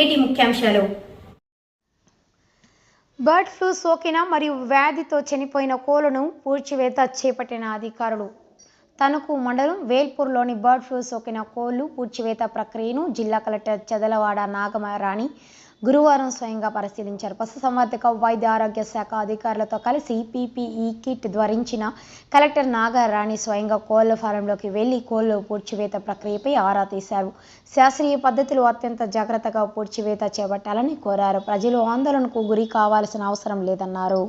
నేటి ముఖ్యాంశాలు. Bird flu సోకిన మరియు వ్యాధితో చనిపోయిన కోళ్లను పూడ్చివేత చేపట్టిన అధికారులు. తణుకు మండలం వేల్పూర్లోని బర్డ్ ఫ్లూ సోకిన కోళ్లు పూడ్చివేత ప్రక్రియను జిల్లా కలెక్టర్ చదలవాడ నాగరాణి గురువారం స్వయంగా పరిశీలించారు. పశుసంవర్ధక వైద్య ఆరోగ్య శాఖ అధికారులతో కలిసి పీపీఈ కిట్ ధరించిన కలెక్టర్ నాగరాణి స్వయంగా కోళ్ల ఫారంలోకి వెళ్లి కోళ్ల పూడ్చివేత ప్రక్రియపై ఆరా తీశారు. శాస్త్రీయ పద్ధతిలో అత్యంత జాగ్రత్తగా పూడ్చివేత చేపట్టాలని కోరారు. ప్రజలు ఆందోళనకు గురి కావాల్సిన అవసరం లేదన్నారు.